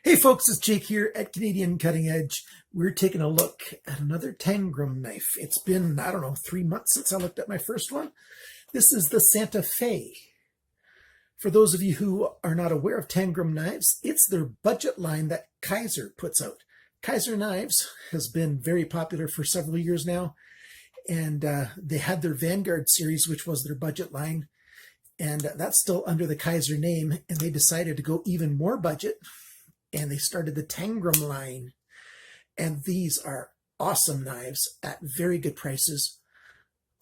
Hey folks, it's Jake here at Canadian Cutting Edge. We're taking a look at another Tangram knife. It's been, 3 months since I looked at my first one. This is the Santa Fe. For those of you who are not aware of Tangram knives, it's their budget line that Kizer puts out. Kizer Knives has been very popular for several years now, and they had their Vanguard series, which was their budget line, and that's still under the Kizer name, and they decided to go even more budget. And they started the Tangram line. And these are awesome knives at very good prices.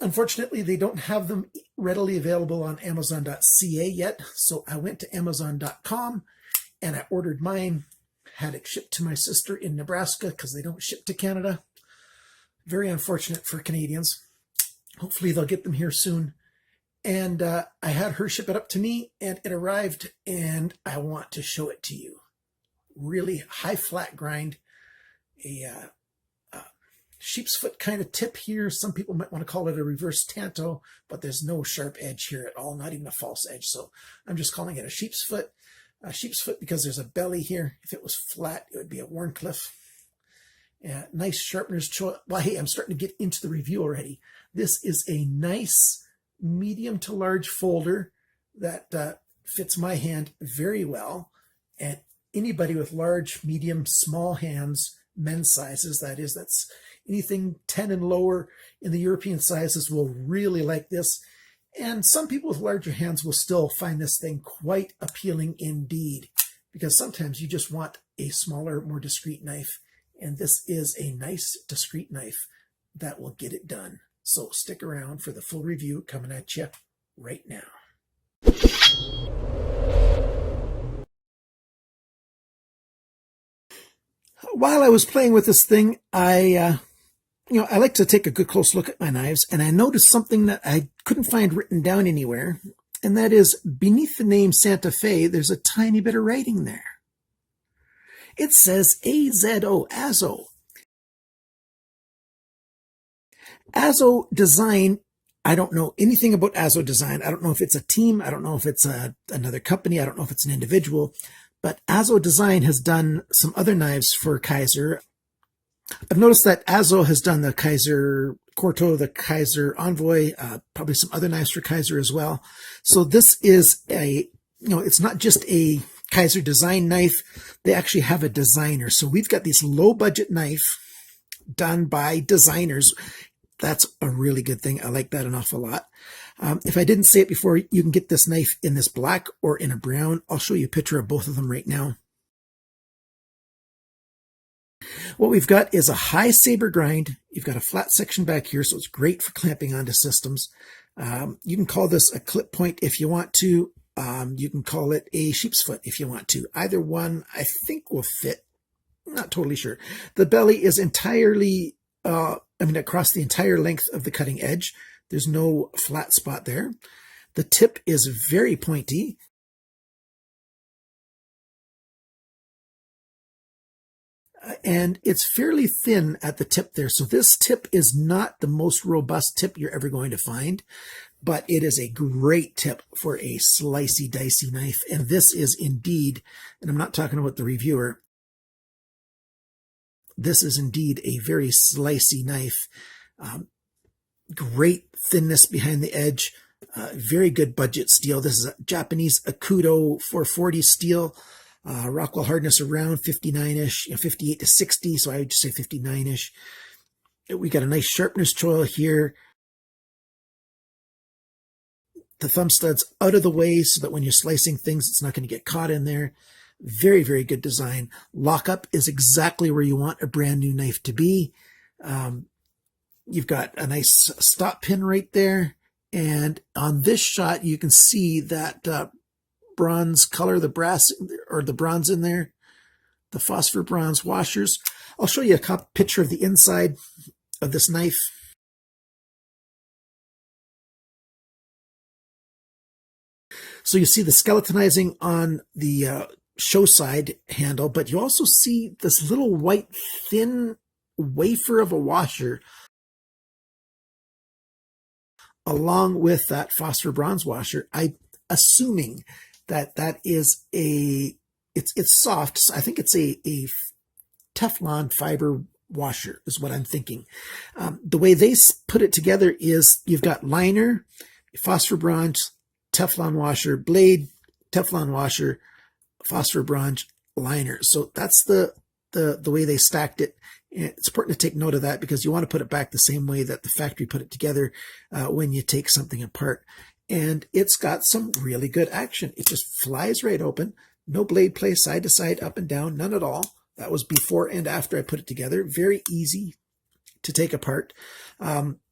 Unfortunately, they don't have them readily available on Amazon.ca yet. So I went to Amazon.com and I ordered mine, had it shipped to my sister in Nebraska because they don't ship to Canada. Very unfortunate for Canadians. Hopefully they'll get them here soon. And I had her ship it up to me and it arrived, and I want to show it to you. Really high flat grind, a sheep's foot kind of tip here. Some people might want to call it a reverse tanto, but there's no sharp edge here at all, not even a false edge. So I'm just calling it a sheep's foot. A sheep's foot because there's a belly here. If it was flat, it would be a Warncliffe. Nice sharpener's choice. Well, hey, I'm starting to get into the review already. This is a nice medium to large folder that fits my hand very well. And anybody with large, medium, small hands, men's sizes, that's anything 10 and lower in the European sizes, will really like this. And some people with larger hands will still find this thing quite appealing indeed, because sometimes you just want a smaller, more discreet knife. And this is a nice, discreet knife that will get it done. So stick around for the full review coming at you right now. While I was playing with this thing, I like to take a good close look at my knives, and I noticed something that I couldn't find written down anywhere, and that is beneath the name Santa Fe, there's a tiny bit of writing there. It says AZO, Azo. Azo Design. I don't know anything about Azo Design. I don't know if it's a team. I don't know if it's another company. I don't know if it's an individual. But Azo Design has done some other knives for Kizer. I've noticed that Azo has done the Kizer Corto, the Kizer Envoy, probably some other knives for Kizer as well. So this is it's not just a Kizer Design knife. They actually have a designer. So we've got this low budget knife done by designers. That's a really good thing. I like that an awful lot. If I didn't say it before, you can get this knife in this black or in a brown. I'll show you a picture of both of them right now. What we've got is a high saber grind. You've got a flat section back here, so it's great for clamping onto systems. You can call this a clip point if you want to. You can call it a sheep's foot if you want to. Either one, I think, will fit. I'm not totally sure. The belly is entirely, across the entire length of the cutting edge. There's no flat spot there. The tip is very pointy. And it's fairly thin at the tip there. So this tip is not the most robust tip you're ever going to find, but it is a great tip for a slicey, dicey knife. And this is indeed, and I'm not talking about the reviewer, this is indeed a very slicey knife. Great thinness behind the edge. Very good budget steel. This is a Japanese Akuto 440 steel. Rockwell hardness around 59-ish, 58 to 60. So I would just say 59-ish. We got a nice sharpener's choil here. The thumb stud's out of the way so that when you're slicing things, it's not going to get caught in there. Very, very good design. Lockup is exactly where you want a brand new knife to be. You've got a nice stop pin right there. And on this shot, you can see that bronze color, the brass or the bronze in there, the phosphor bronze washers. I'll show you a picture of the inside of this knife. So you see the skeletonizing on the show side handle, but you also see this little white thin wafer of a washer along with that phosphor bronze washer. I'm assuming that that is a it's soft. So I think it's a Teflon fiber washer is what I'm thinking. The way they put it together is you've got liner, phosphor bronze, Teflon washer, blade, Teflon washer, phosphor bronze, liner. So that's the way they stacked it. And it's important to take note of that because you want to put it back the same way that the factory put it together when you take something apart. And it's got some really good action. It just flies right open. No blade play side to side, up and down, none at all. That was before and after I put it together. Very easy to take apart.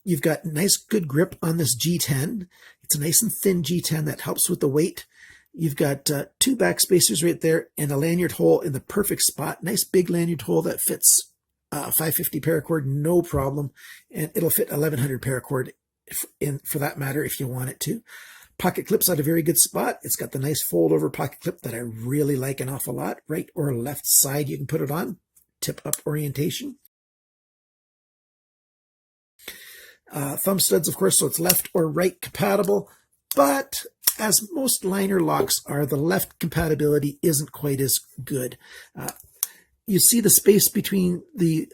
You've got nice, good grip on this G10. It's a nice and thin G10 that helps with the weight. You've got two back spacers right there and a lanyard hole in the perfect spot. Nice big lanyard hole that fits 550 paracord, no problem. And it'll fit 1100 paracord for that matter if you want it to. Pocket clip's at a very good spot. It's got the nice fold over pocket clip that I really like an awful lot. Right or left side you can put it on. Tip up orientation. Thumb studs, of course, so it's left or right compatible. But as most liner locks are, the left compatibility isn't quite as good. You see the space between the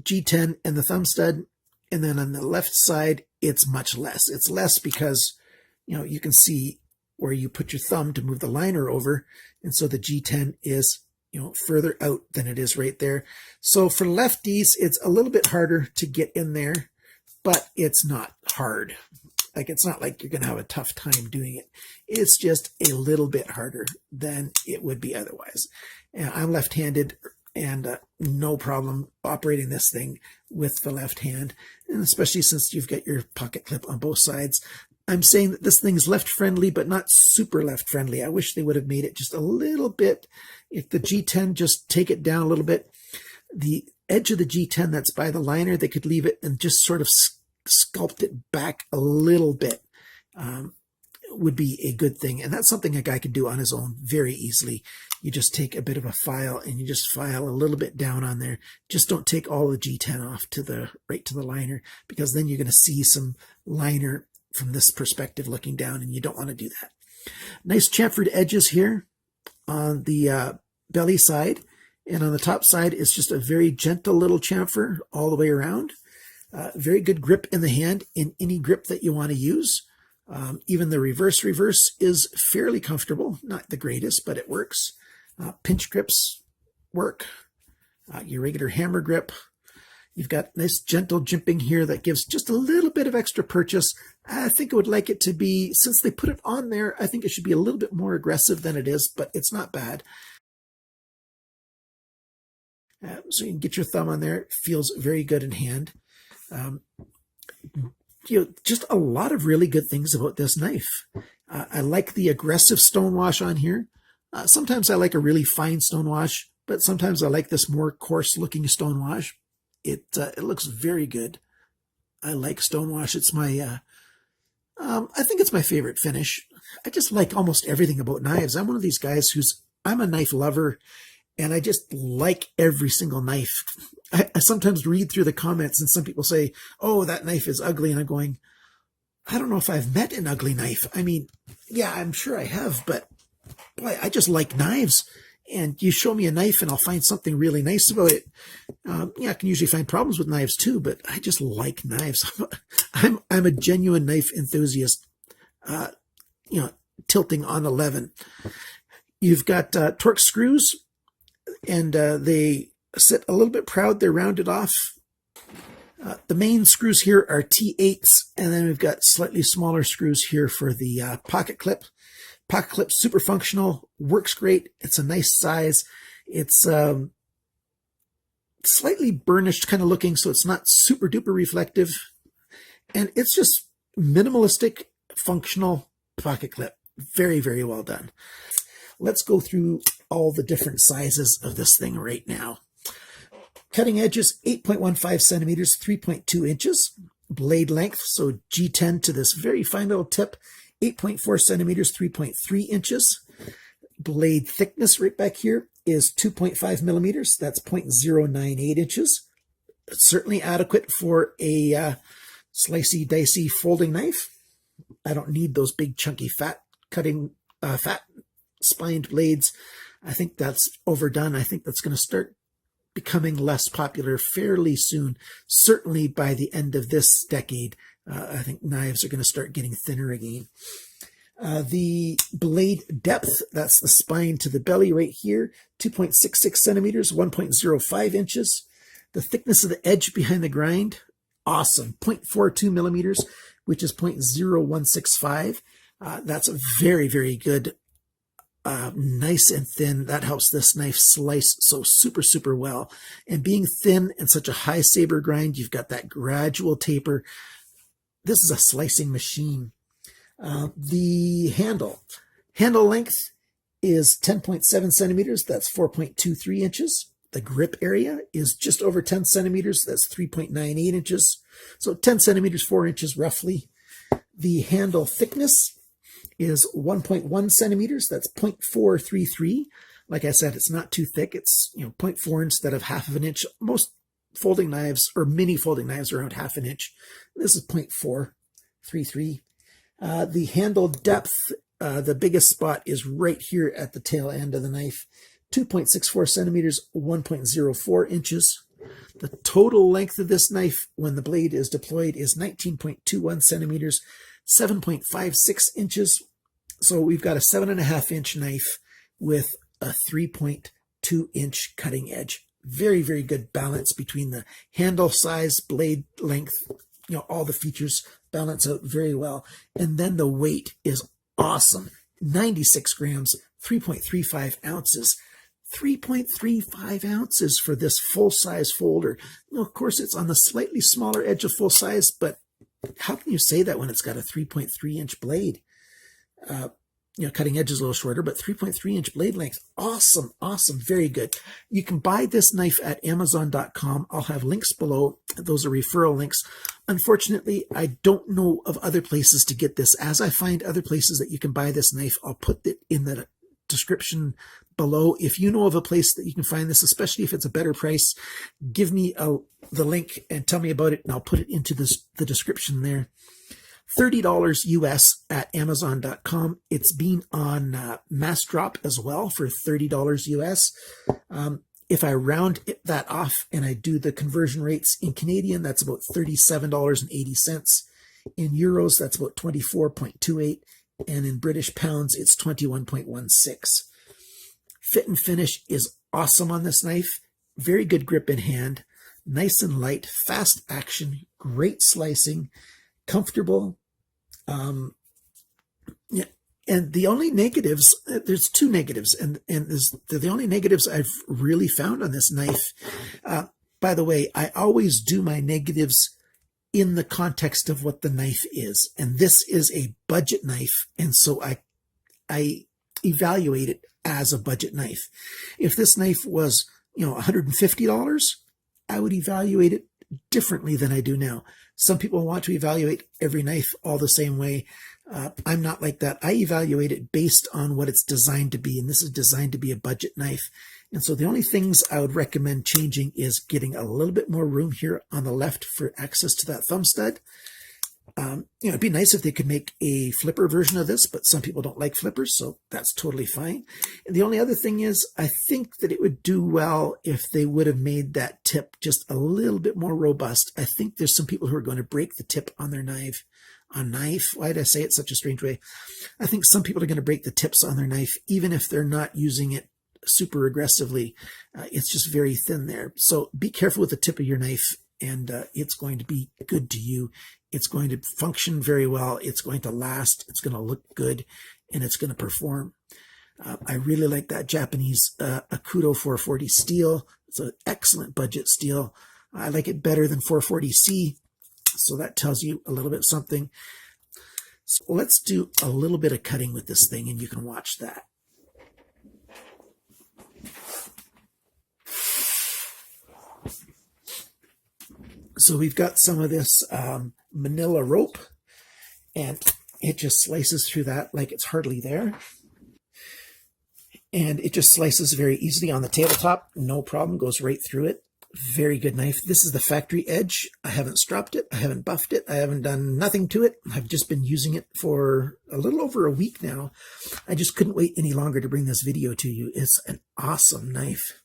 G10 and the thumb stud, and then on the left side, it's much less. It's less because, you know, you can see where you put your thumb to move the liner over, and so the G10 is, you know, further out than it is right there. So for lefties, it's a little bit harder to get in there, but it's not hard. Like, it's not like you're going to have a tough time doing it. It's just a little bit harder than it would be otherwise. And I'm left-handed and no problem operating this thing with the left hand, and especially since you've got your pocket clip on both sides. I'm saying that this thing's left-friendly, but not super left-friendly. I wish they would have made it just a little bit. If the G10, just take it down a little bit. The edge of the G10 that's by the liner, they could leave it and just sort of sculpt it back a little bit. Would be a good thing. And that's something a guy could do on his own very easily. You just take a bit of a file and you just file a little bit down on there. Just don't take all the G10 off to the right to the liner, because then you're going to see some liner from this perspective looking down, and you don't want to do that. Nice chamfered edges here on the belly side, and on the top side it's just a very gentle little chamfer all the way around. Very good grip in the hand in any grip that you want to use. Even the reverse is fairly comfortable. Not the greatest, but it works. Pinch grips work. Your regular hammer grip. You've got nice gentle jimping here that gives just a little bit of extra purchase. I think I would like it to be, since they put it on there, I think it should be a little bit more aggressive than it is, but it's not bad. So you can get your thumb on there. It feels very good in hand. You know, just a lot of really good things about this knife. I like the aggressive stonewash on here. Sometimes I like a really fine stonewash, but sometimes I like this more coarse looking stonewash. It looks very good. I like stonewash. It's my, I think it's my favorite finish. I just like almost everything about knives. I'm one of these guys I'm a knife lover, and I just like every single knife. I sometimes read through the comments and some people say, oh, that knife is ugly. And I'm going, I don't know if I've met an ugly knife. I mean, yeah, I'm sure I have, but boy, I just like knives. And you show me a knife and I'll find something really nice about it. Yeah, I can usually find problems with knives too, but I just like knives. I'm a genuine knife enthusiast, you know, tilting on 11. You've got Torx screws, and they sit a little bit proud. They're rounded off. The main screws here are T8s, and then we've got slightly smaller screws here for the pocket clip. Pocket clip, super functional, works great. It's a nice size. It's slightly burnished kind of looking, so it's not super duper reflective. And it's just minimalistic, functional pocket clip. Very, very well done. Let's go through all the different sizes of this thing right now. Cutting edges, 8.15 centimeters, 3.2 inches. Blade length, so G10 to this very fine little tip, 8.4 centimeters, 3.3 inches. Blade thickness right back here is 2.5 millimeters. That's 0.098 inches. It's certainly adequate for a slicey, dicey folding knife. I don't need those big, chunky, fat spined blades. I think that's overdone. I think that's going to start becoming less popular fairly soon. Certainly by the end of this decade, I think knives are going to start getting thinner again. The blade depth, that's the spine to the belly right here, 2.66 centimeters, 1.05 inches. The thickness of the edge behind the grind, awesome, 0.42 millimeters, which is 0.0165. That's a very, very good, nice and thin. That helps this knife slice so super, super well. And being thin and such a high saber grind, you've got that gradual taper. This is a slicing machine. The handle length is 10.7 centimeters. That's 4.23 inches. The grip area is just over 10 centimeters. That's 3.98 inches. So 10 centimeters, 4 inches roughly. The handle thickness is 1.1 centimeters. That's 0.433. Like I said, it's not too thick. It's 0.4 instead of half of an inch. Most folding knives or mini folding knives are around half an inch. This is 0.433. The handle depth, the biggest spot is right here at the tail end of the knife, 2.64 centimeters, 1.04 inches. The total length of this knife when the blade is deployed is 19.21 centimeters, 7.56 inches. So we've got a 7.5 inch knife with a 3.2 inch cutting edge. Very, very good balance between the handle size, blade length, all the features balance out very well. And then the weight is awesome. 96 grams, 3.35 ounces. 3.35 ounces for this full-size folder. Of course, it's on the slightly smaller edge of full size, but how can you say that when it's got a 3.3 inch blade? Cutting edge is a little shorter, but 3.3 inch blade length. Awesome, awesome, very good. You can buy this knife at Amazon.com. I'll have links below. Those are referral links. Unfortunately, I don't know of other places to get this. As I find other places that you can buy this knife, I'll put it in the description below. If you know of a place that you can find this, especially if it's a better price, give me the link and tell me about it, and I'll put it into the description there. $30 US at Amazon.com. It's been on MASSDROP as well for $30 US. If I round that off and I do the conversion rates in Canadian, that's about $37.80. In euros, that's about 24.28. And in British pounds, it's 21.16. Fit and finish is awesome on this knife. Very good grip in hand. Nice and light, fast action, great slicing, comfortable. And the only negatives, there's two negatives, and the only negatives I've really found on this knife. By the way, I always do my negatives in the context of what the knife is. And this is a budget knife. And so I evaluate it as a budget knife. If this knife was, $150, I would evaluate it differently than I do now. Some people want to evaluate every knife all the same way. I'm not like that. I evaluate it based on what it's designed to be. And this is designed to be a budget knife. And so the only things I would recommend changing is getting a little bit more room here on the left for access to that thumb stud. It'd be nice if they could make a flipper version of this, but some people don't like flippers, so that's totally fine. And the only other thing is, I think that it would do well if they would have made that tip just a little bit more robust. I think there's some people who are going to break the tip on their knife. Why did I say it such a strange way? I think some people are going to break the tips on their knife, even if they're not using it super aggressively. It's just very thin there. So be careful with the tip of your knife, and it's going to be good to you. It's going to function very well. It's going to last. It's going to look good, and it's going to perform. I really like that Japanese Akuto 440 steel. It's an excellent budget steel. I like it better than 440C. So that tells you a little bit something. So let's do a little bit of cutting with this thing, and you can watch that. So we've got some of this manila rope, and it just slices through that like it's hardly there. And it just slices very easily on the tabletop. No problem, goes right through it. Very good knife. This is the factory edge. I haven't stropped it. I haven't buffed it. I haven't done nothing to it. I've just been using it for a little over a week now. I just couldn't wait any longer to bring this video to you. It's an awesome knife.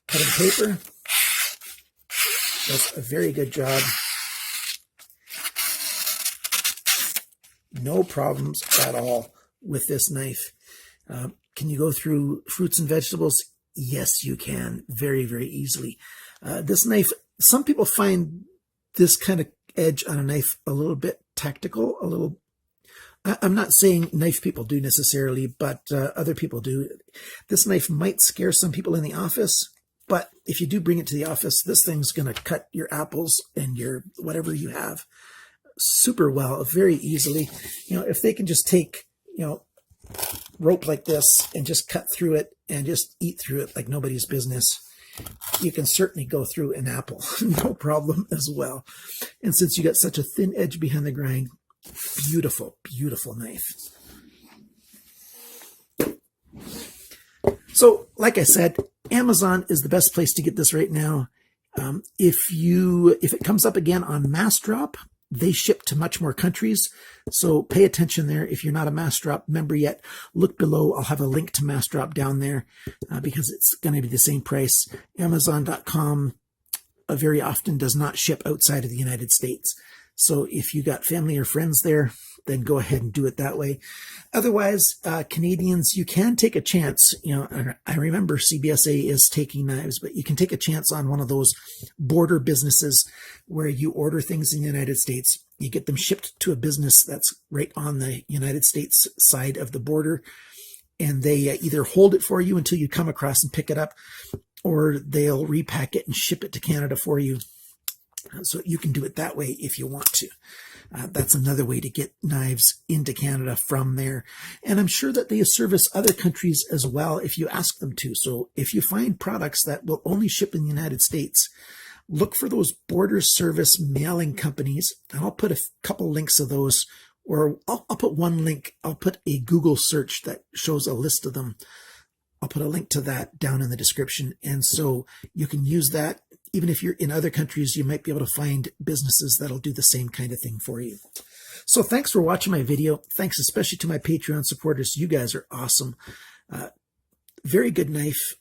Cutting paper does a very good job. No problems at all with this knife. Can you go through fruits and vegetables? Yes, you can. Very, very easily. This knife, some people find this kind of edge on a knife a little bit tactical, a little... I'm not saying knife people do necessarily, but other people do. This knife might scare some people in the office, but if you do bring it to the office, this thing's going to cut your apples and your whatever you have super well, very easily. You know, if they can just take, you know, rope like this and just cut through it and just eat through it like nobody's business, you can certainly go through an apple, no problem as well. And since you got such a thin edge behind the grind, beautiful, beautiful knife. So, like I said, Amazon is the best place to get this right now. If it comes up again on MASSDROP, they ship to much more countries, so pay attention there. If you're not a MASSDROP member yet, look below. I'll have a link to MASSDROP down there because it's going to be the same price. Amazon.com very often does not ship outside of the United States. So if you got family or friends there, then go ahead and do it that way. Otherwise, Canadians, you can take a chance. You know, I remember CBSA is taking knives, but you can take a chance on one of those border businesses where you order things in the United States. You get them shipped to a business that's right on the United States side of the border, and they either hold it for you until you come across and pick it up, or they'll repack it and ship it to Canada for you. So you can do it that way if you want to. That's another way to get knives into Canada from there. And I'm sure that they service other countries as well if you ask them to. So if you find products that will only ship in the United States, look for those border service mailing companies. And I'll put a couple links of those, or I'll put one link. I'll put a Google search that shows a list of them. I'll put a link to that down in the description. And so you can use that. Even if you're in other countries, you might be able to find businesses that'll do the same kind of thing for you. So thanks for watching my video. Thanks especially to my Patreon supporters. You guys are awesome. Very good knife.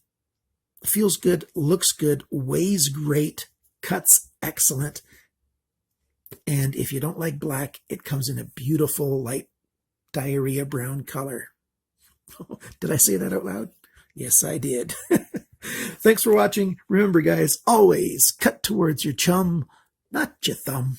Feels good, looks good, weighs great, cuts excellent. And if you don't like black, it comes in a beautiful light diarrhea brown color. Did I say that out loud? Yes, I did. Thanks for watching. Remember, guys, always cut towards your chum, not your thumb.